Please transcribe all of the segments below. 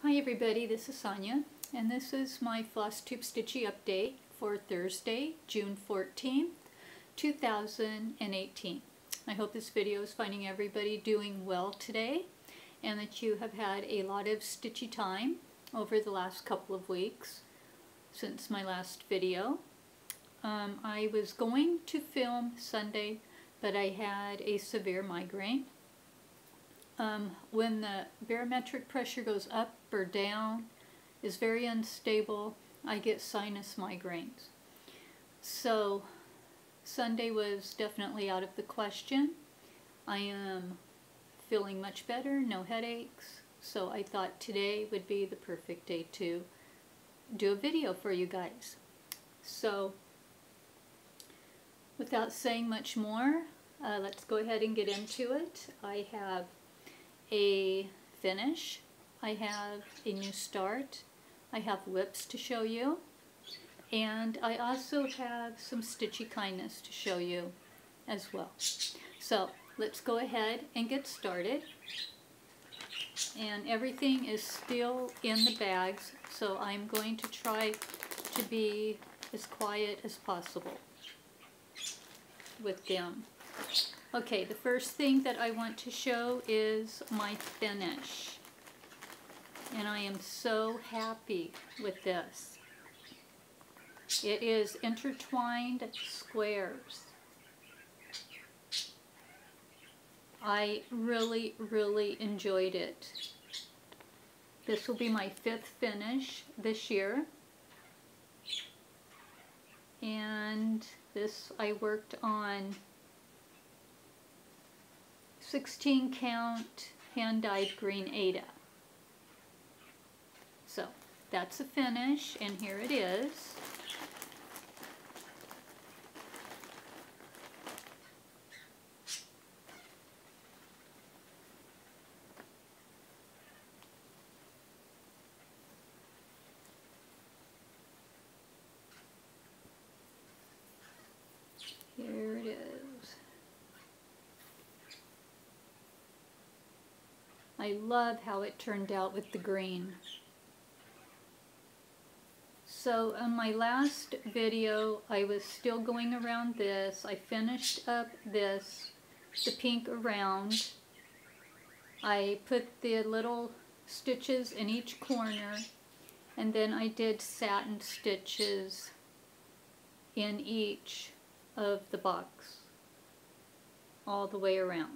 Hi everybody, this is Sonia, and this is my Flosstube Stitchy update for Thursday, June 14th, 2018. I hope this video is finding everybody doing well today, and that you have had a lot of stitchy time over the last couple of weeks since my last video. I was going to film Sunday, but I had a severe migraine. When the barometric pressure goes up or down, is very unstable, I get sinus migraines. So Sunday was definitely out of the question. I am feeling much better, no headaches, so I thought today would be the perfect day to do a video for you guys. So without saying much more, let's go ahead and get into it. I have a finish, I have a new start, I have whips to show you, and I also have some stitchy kindness to show you as well. So let's go ahead and get started. And everything is still in the bags, so I'm going to try to be as quiet as possible with them. Okay, the first thing that I want to show is my finish, and I am so happy with this. It is intertwined squares. I really enjoyed it. This will be my 5th finish this year, and this I worked on 16 count hand-dyed green Ada. So that's a finish, and here it is. Here it is. I love how it turned out with the green. So on my last video, I was still going around this. I finished up this, the pink around. I put the little stitches in each corner, and then I did satin stitches in each of the box, all the way around.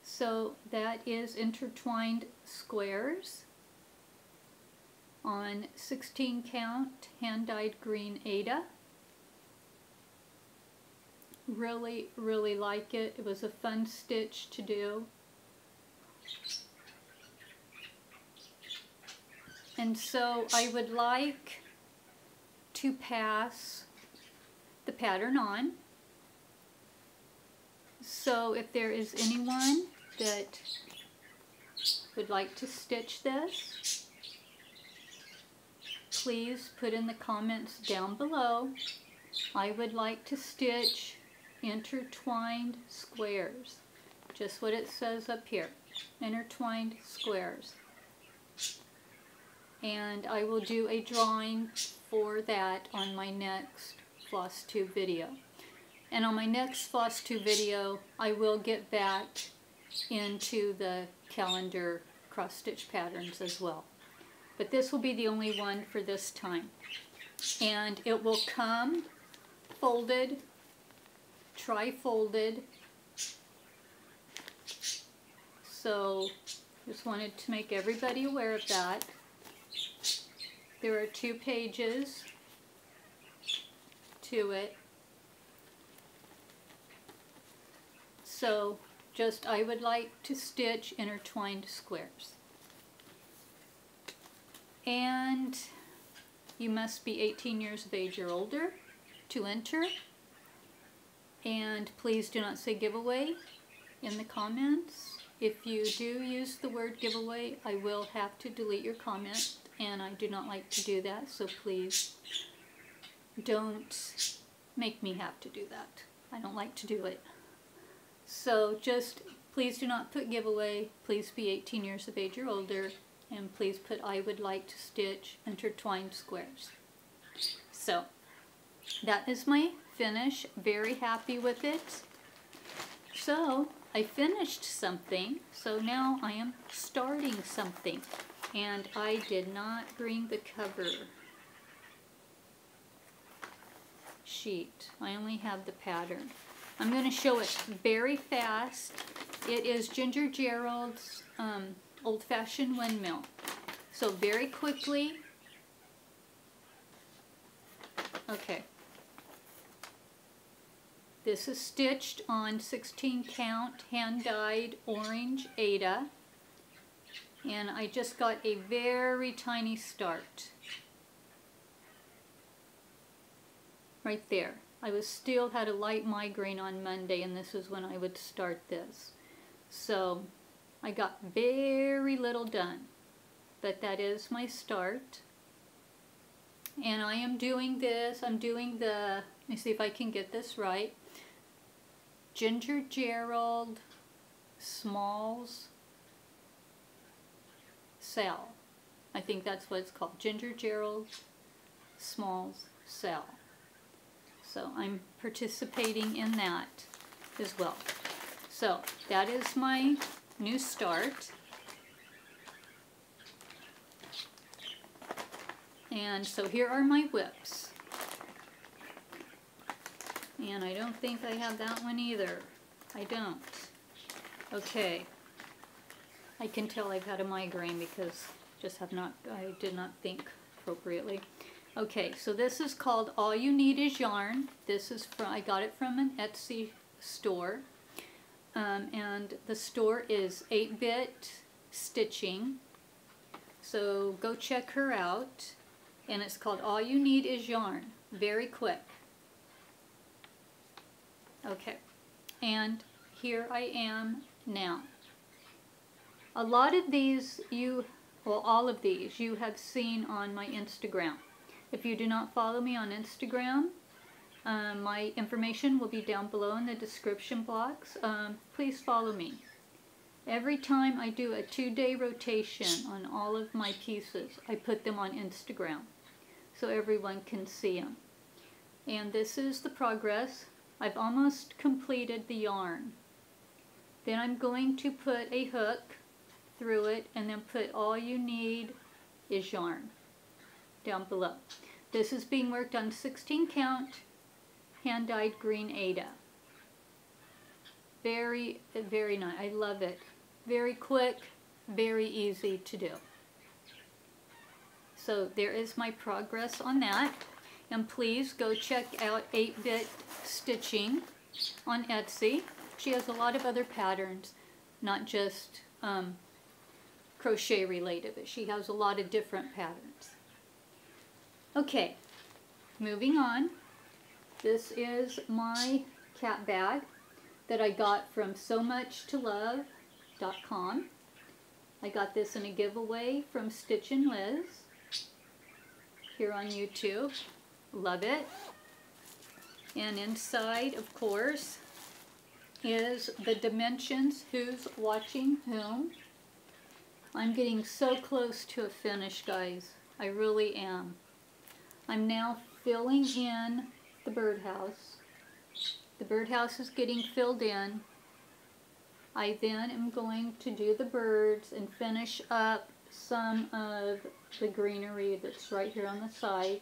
So that is intertwined squares on 16 count hand-dyed green Ada. Really like it. It was a fun stitch to do. And so I would like to pass the pattern on. So if there is anyone that would like to stitch this, please put in the comments down below. I would like to stitch intertwined squares, just what it says up here, intertwined squares. And I will do a drawing for that on my next Flosstube video. And on my next Flosstube video, I will get back into the calendar cross-stitch patterns as well. But this will be the only one for this time. And it will come folded, tri-folded. So just wanted to make everybody aware of that. There are 2 pages to it. So just, I would like to stitch intertwined squares. And you must be 18 years of age or older to enter. And please do not say giveaway in the comments. If you do use the word giveaway, I will have to delete your comment, and I do not like to do that, so please don't make me have to do that. I don't like to do it. So just Please do not put giveaway. Please be 18 years of age or older. And please put I would like to stitch intertwined squares. So that is my finish. Very happy with it. So I finished something. So now I am starting something. And I did not bring the cover sheet. I only have the pattern. I'm going to show it very fast. It is Ginger Gerald's old-fashioned windmill. So very quickly. Okay. This is stitched on 16 count hand-dyed orange Aida. And I just got a very tiny start. Right there. I still had a light migraine on Monday, and this is when I would start this. So I got very little done, but that is my start. And I am doing this, I'm doing the, let me see if I can get this right, Ginger Gerald Smalls Sal. I think that's what it's called, Ginger Gerald Smalls Sal. So I'm participating in that as well. So that is my new start. And so here are my whips. And I don't think I have that one either. I don't. Okay. I can tell I've had a migraine because I did not think appropriately. Okay, so this is called All You Need Is Yarn. This is I got it from an Etsy store. And the store is 8-Bit Stitching. So go check her out. And it's called All You Need Is Yarn. Very quick. Okay. And here I am now. A lot of these all of these you have seen on my Instagram. If you do not follow me on Instagram, my information will be down below in the description box. Please follow me. Every time I do a 2-day rotation on all of my pieces, I put them on Instagram so everyone can see them. And this is the progress. I've almost completed the yarn. Then I'm going to put a hook through it and then put All You Need Is Yarn down below. This is being worked on 16 count hand-dyed green Aida. Very, very nice. I love it. Very quick, very easy to do. So there is my progress on that. And please go check out 8-Bit Stitching on Etsy. She has a lot of other patterns, not just crochet related, but she has a lot of different patterns. Okay, moving on. This is my cat bag that I got from SoMuchToLove.com. I got this in a giveaway from Stitch and Liz here on YouTube. Love it. And inside, of course, is the dimensions, who's watching whom. I'm getting so close to a finish, guys. I really am. I'm now filling in the birdhouse. The birdhouse is getting filled in. I then am going to do the birds and finish up some of the greenery that's right here on the side.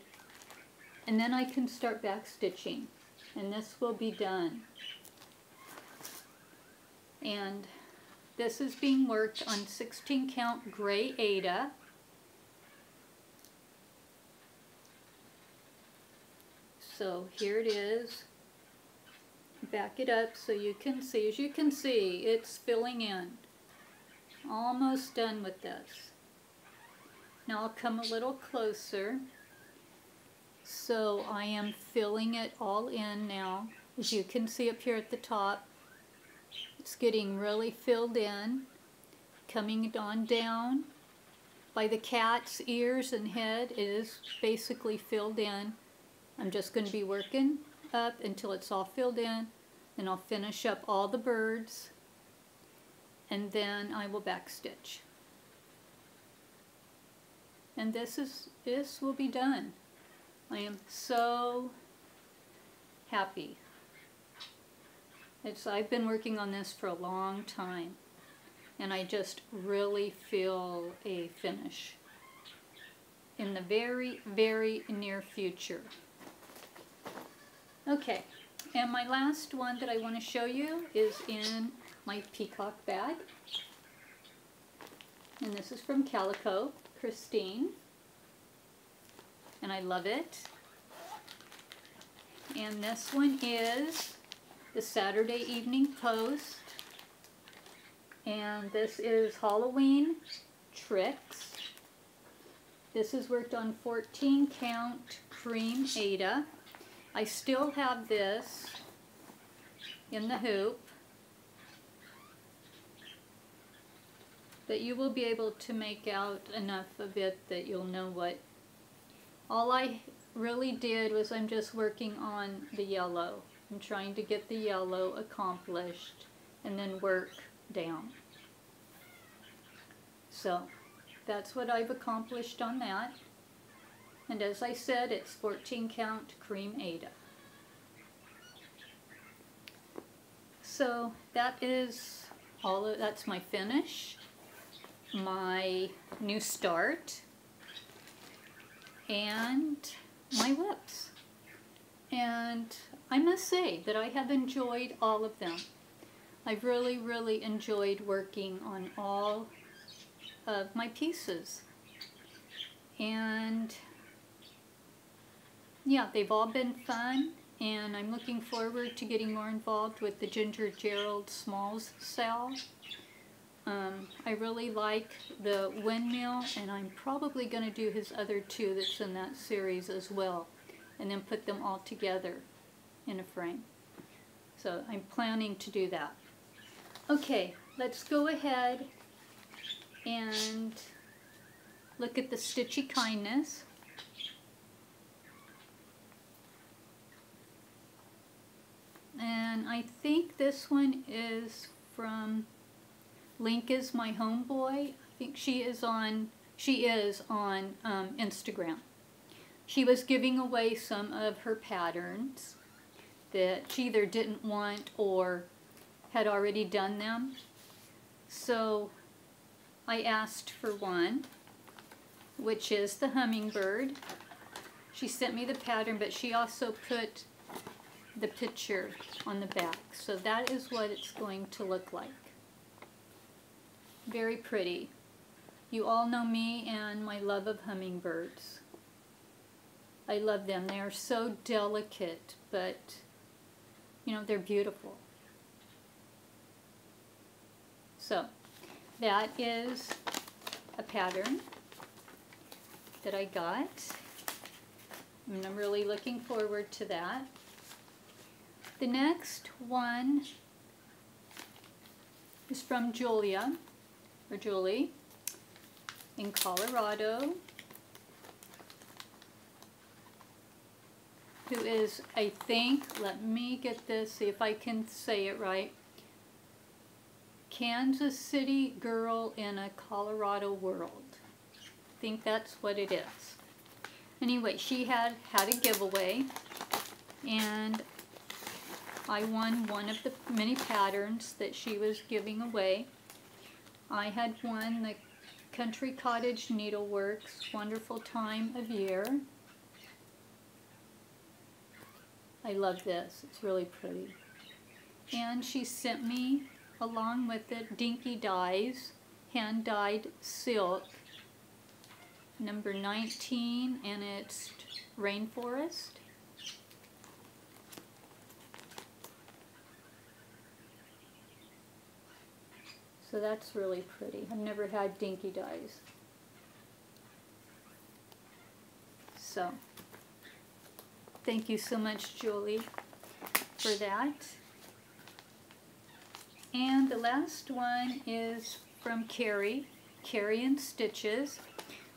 And then I can start back stitching. And this will be done. And this is being worked on 16 count gray Aida. So here it is. Back it up so you can see. As you can see, it's filling in. Almost done with this. Now I'll come a little closer. So I am filling it all in now. As you can see up here at the top, it's getting really filled in. Coming on down by the cat's ears and head, it is basically filled in. I'm just going to be working up until it's all filled in. Then I'll finish up all the birds. and then I will backstitch. And this will be done. I am so happy. I've been working on this for a long time, and I just really feel a finish in the very, very near future. Okay, and my last one that I want to show you is in my peacock bag. And this is from Calico, Christine. And I love it. And this one is the Saturday Evening Post. And this is Halloween Tricks. This is worked on 14 count cream Aida. I still have this in the hoop, but you will be able to make out enough of it that you'll know what. All I really did was I'm just working on the yellow. I'm trying to get the yellow accomplished and then work down. So that's what I've accomplished on that. And as I said, it's 14 count cream Aida. So that is that's my finish, my new start, and my whips. And I must say that I have enjoyed all of them. I've really, really enjoyed working on all of my pieces. And yeah, they've all been fun, and I'm looking forward to getting more involved with the Ginger Gerald Smalls cell. I really like the windmill, and I'm probably going to do his other two that's in that series as well, and then put them all together in a frame. So I'm planning to do that. Okay, let's go ahead and look at the Stitchy Kindness. And I think this one is from Link is My Homeboy. I think she is on Instagram. She was giving away some of her patterns that she either didn't want or had already done them. So I asked for one, which is the hummingbird. She sent me the pattern, but she also put the picture on the back. So that is what it's going to look like. Very pretty. You all know me and my love of hummingbirds. I love them. They are so delicate, but you know, they're beautiful. So that is a pattern that I got, and I'm really looking forward to that. The next one is from Julia, or Julie, in Colorado, who is, I think, let me get this, see if I can say it right, Kansas City Girl in a Colorado World. I think that's what it is. Anyway, she had a giveaway, and I won one of the many patterns that she was giving away. I had won the Country Cottage Needleworks Wonderful Time of Year. I love this. It's really pretty. And she sent me, along with it, Dinky Dyes, hand-dyed silk, number 19, and it's Rainforest. So that's really pretty. I've never had Dinky Dyes. So, thank you so much, Julie, for that. And the last one is from Carrie, Carrie and Stitches.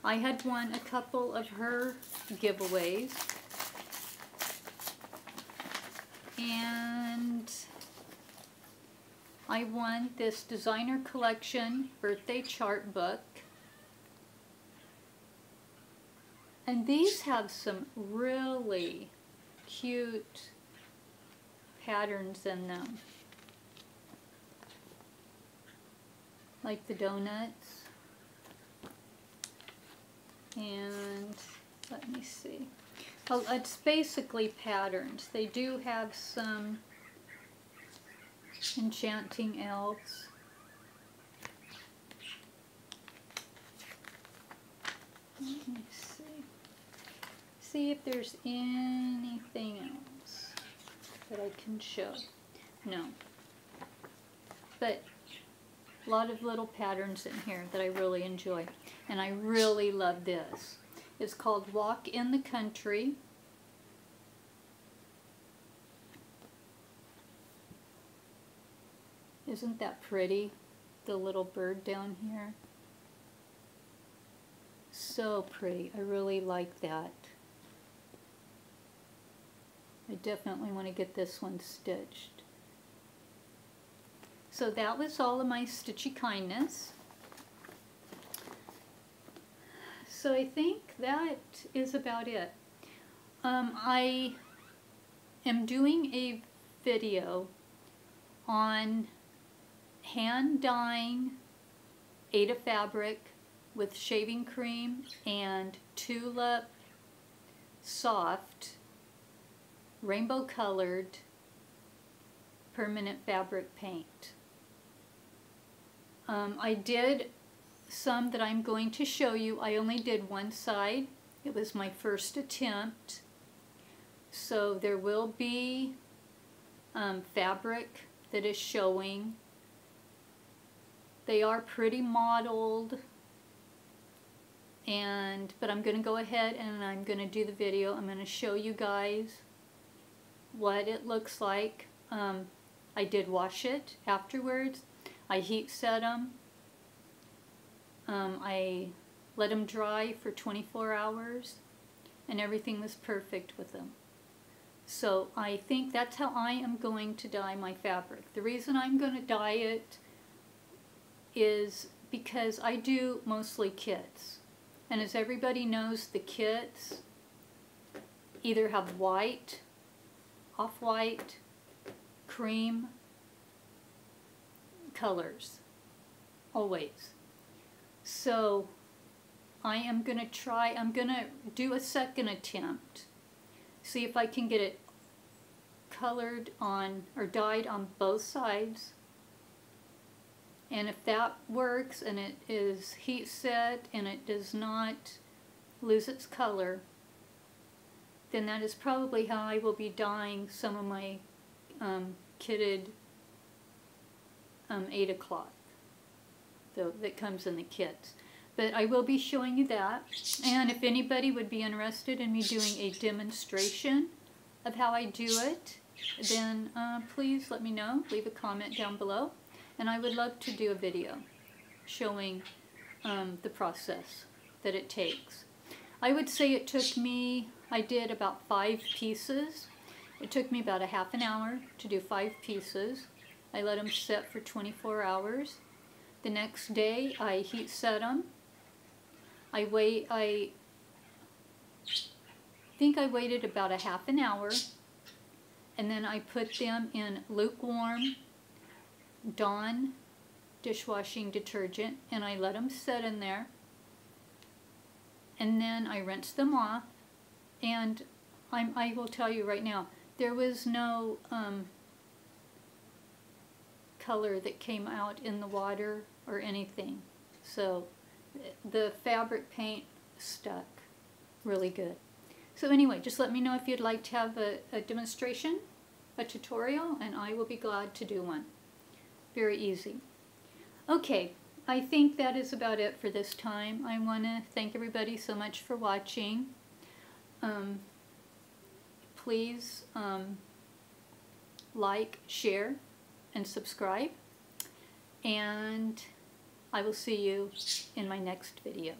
I had won a couple of her giveaways. And I won this designer collection birthday chart book. And these have some really cute patterns in them. Like the donuts. And let me see. Well, it's basically patterns. They do have some enchanting elves. Let me see. See if there's anything else that I can show. No. But a lot of little patterns in here that I really enjoy. And I really love this. It's called Walk in the Country. Isn't that pretty? The little bird down here. So pretty. I really like that. I definitely want to get this one stitched. So that was all of my Stitchy kindness. So I think that is about it. I am doing a video on hand dyeing Aida fabric with shaving cream and tulip soft rainbow colored permanent fabric paint. I did some that I'm going to show you. I only did one side. It was my first attempt. So there will be fabric that is showing. They are pretty modeled, but I'm going to go ahead and I'm going to do the video. I'm going to show you guys what it looks like. I did wash it afterwards. I heat set them. I let them dry for 24 hours and everything was perfect with them. So I think that's how I am going to dye my fabric. The reason I'm going to dye it is because I do mostly kits. And as everybody knows, the kits either have white, off-white, cream colors, always. So I am going to try, I'm going to do a second attempt, see if I can get it colored on, or dyed on both sides. And if that works and it is heat set and it does not lose its color, then that is probably how I will be dyeing some of my kitted Aida cloth that comes in the kits. But I will be showing you that. And if anybody would be interested in me doing a demonstration of how I do it, then please let me know. Leave a comment down below. And I would love to do a video showing the process that it takes. I would say it took me, I did about 5 pieces. It took me about a half an hour to do 5 pieces. I let them set for 24 hours. The next day I heat set them. I think I waited about a half an hour, and then I put them in lukewarm Dawn dishwashing detergent, and I let them set in there, and then I rinsed them off. And I will tell you right now, there was no color that came out in the water or anything. So the fabric paint stuck really good. So anyway, just let me know if you'd like to have a demonstration, a tutorial, and I will be glad to do one. Very easy. Okay, I think that is about it for this time. I want to thank everybody so much for watching. Please like, share, and subscribe. And I will see you in my next video.